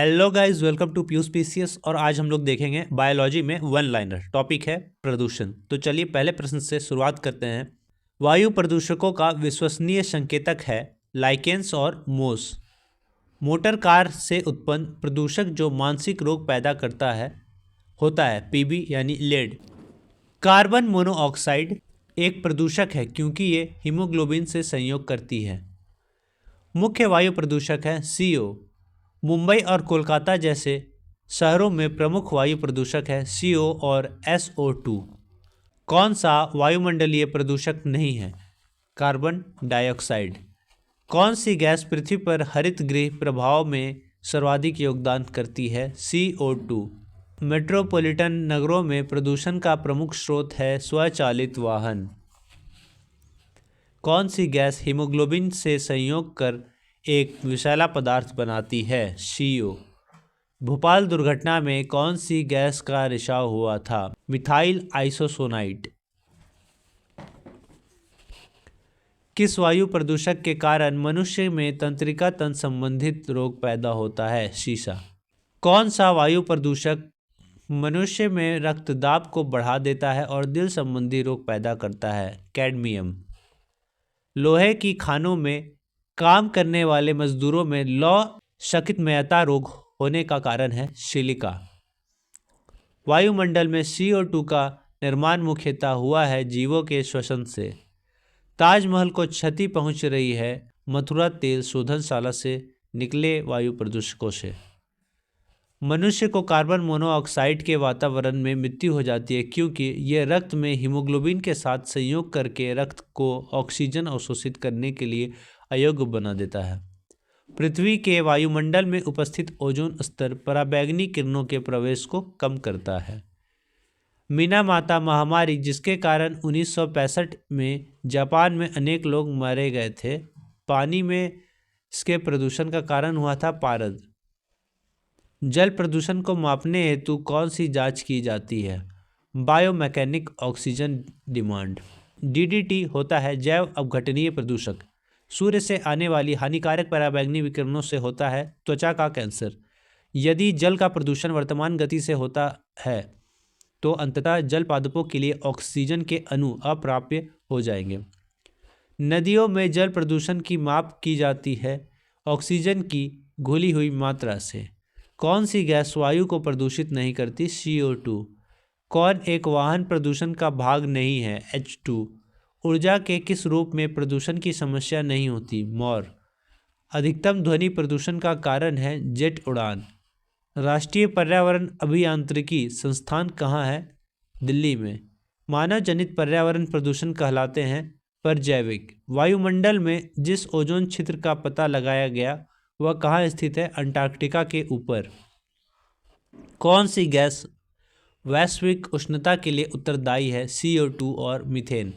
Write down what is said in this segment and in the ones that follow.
Hello guys, welcome to Piyush PCS. और आज हम लोग देखेंगे बायोलॉजी में वन लाइनर। टॉपिक है प्रदूषण। तो चलिए पहले प्रश्न से शुरुआत करते हैं। वायु प्रदूषकों का विश्वसनीय संकेतक है लाइकेन्स और मोस। मोटर कार से उत्पन्न प्रदूषक जो मानसिक रोग पैदा करता है होता है पीबी यानी लेड। कार्बन मोनोऑक्साइड एक प्रदूषक है क्योंकि ये हीमोग्लोबिन से संयोग करती है। मुख्य वायु प्रदूषक है सीओ। मुंबई और कोलकाता जैसे शहरों में प्रमुख वायु प्रदूषक है CO और SO2। कौन सा वायुमंडलीय प्रदूषक नहीं है? Carbon dioxide. कौन सी गैस पृथ्वी पर हरित गृह प्रभाव में सर्वाधिक योगदान करती है? CO2। मेट्रोपॉलिटन नगरों में प्रदूषण का प्रमुख स्रोत है स्वचालित वाहन। कौन सी गैस हीमोग्लोबिन से संयोग कर एक विषैला पदार्थ बनाती है? CO। भोपाल दुर्घटना में कौन सी गैस का रिसाव हुआ था? मिथाइल आइसोसोनाइट। किस वायु प्रदूषक के कारण मनुष्य में तंत्रिका तंत्र संबंधित रोग पैदा होता है? शीशा। कौन सा वायु प्रदूषक मनुष्य में रक्तदाब को बढ़ा देता है और दिल संबंधी रोग पैदा करता है? कैडमियम। लोहे की खानों में काम करने वाले मजदूरों में लौह शक्तिमयता रोग होने का कारण है सिलिका। वायुमंडल में CO2 का निर्माण मुख्यतः हुआ है जीवों के श्वसन से। ताजमहल को क्षति पहुंच रही है मथुरा तेल शोधनशाला से निकले वायु प्रदूषकों से। मनुष्य को कार्बन मोनोऑक्साइड के वातावरण में मृत्यु हो जाती है क्योंकि यह रक्त में हीमोग्लोबिन के साथ संयोग करके रक्त को ऑक्सीजन अवशोषित करने के लिए अयोग्य बना देता है। पृथ्वी के वायुमंडल में उपस्थित ओजोन स्तर पराबैंगनी किरणों के प्रवेश को कम करता है। मीनामाता महामारी जिसके कारण 1965 में जापान में अनेक लोग मारे गए थे, पानी में इसके प्रदूषण का कारण हुआ था पारद। जल प्रदूषण को मापने हेतु कौन सी जांच की जाती है? Biomechanic oxygen demand. DDT होता है जैव अपघटनीय प्रदूषक। सूर्य से आने वाली हानिकारक पराबैंगनी विकिरणों से होता है त्वचा का कैंसर। यदि जल का प्रदूषण वर्तमान गति से होता है तो अंततः जल पादपों के लिए ऑक्सीजन के अणु अप्राप्य हो जाएंगे। नदियों में जल प्रदूषण की माप की जाती है ऑक्सीजन की घुली हुई मात्रा से। कौन सी गैस वायु को प्रदूषित नहीं करती? CO2। कौन एक वाहन प्रदूषण का भाग नहीं है? H2। ऊर्जा के किस रूप में प्रदूषण की समस्या नहीं होती? मौर। अधिकतम ध्वनि प्रदूषण का कारण है जेट उड़ान। राष्ट्रीय पर्यावरण अभियांत्रिकी संस्थान कहाँ है? दिल्ली में। मानव जनित पर्यावरण प्रदूषण कहलाते हैं परजैविक। वायुमंडल में जिस ओजोन छिद्र का पता लगाया गया वह कहाँ स्थित है? अंटार्कटिका के ऊपर। कौन सी गैस वैश्विक उष्णता के लिए उत्तरदायी है? CO2 और मीथेन।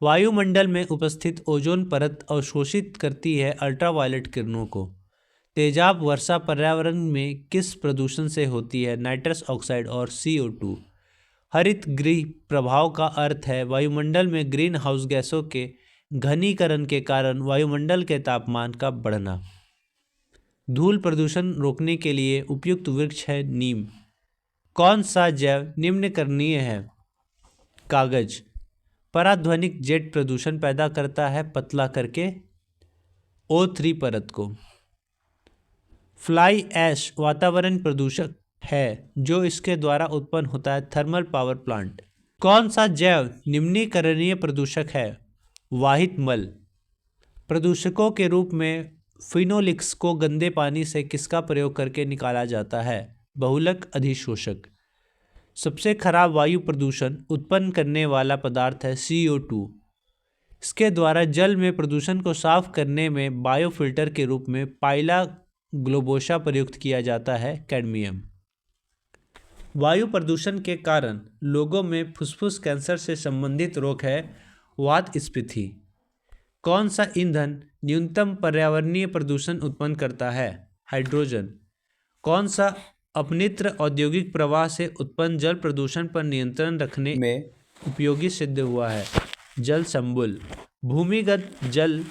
वायुमंडल में उपस्थित ओजोन परत अवशोषित करती है अल्ट्रावायलेट किरणों को। तेजाब वर्षा पर्यावरण में किस प्रदूषण से होती है? नाइट्रस ऑक्साइड और CO2। हरित गृह प्रभाव का अर्थ है वायुमंडल में ग्रीन हाउस गैसों के घनीकरण के कारण वायुमंडल के तापमान का बढ़ना। धूल प्रदूषण रोकने के लिए उपयुक्त वृक्ष है नीम। कौन सा जैव निम्नकरणीय है? कागज। पराध्वनिक जेट प्रदूषण पैदा करता है पतला करके O3 परत को। फ्लाई ऐश वातावरण प्रदूषक है जो इसके द्वारा उत्पन्न होता है थर्मल पावर प्लांट। कौन सा जैव निम्नीकरणीय प्रदूषक है? वाहित मल। प्रदूषकों के रूप में फिनोलिक्स को गंदे पानी से किसका प्रयोग करके निकाला जाता है? बहुलक अधिशोषक। सबसे खराब वायु प्रदूषण उत्पन्न करने वाला पदार्थ है CO2। इसके द्वारा जल में प्रदूषण को साफ करने में बायोफिल्टर के रूप में पाइला ग्लोबोसा प्रयुक्त किया जाता है कैडमियम। वायु प्रदूषण के कारण लोगों में फुफ्फुस कैंसर से संबंधित रोग है वात स्फीति। कौन सा ईंधन न्यूनतम पर्यावरणीय प्रदूषण उत्पन्न करता है? हाइड्रोजन। कौन सा अपनित्र औद्योगिक प्रवाह से उत्पन्न जल प्रदूषण पर नियंत्रण रखने में उपयोगी सिद्ध हुआ है? जल संबुल। भूमिगत जल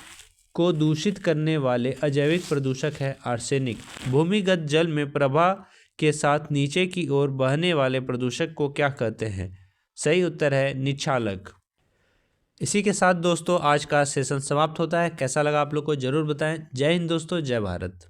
को दूषित करने वाले अजैविक प्रदूषक है आर्सेनिक। भूमिगत जल में प्रवाह के साथ नीचे की ओर बहने वाले प्रदूषक को क्या कहते हैं? सही उत्तर है निक्षालक। इसी के साथ दोस्तों आज का सेशन समाप्त होता है। कैसा लगा आप लोग को जरूर बताएं। जय हिंद दोस्तों, जय भारत।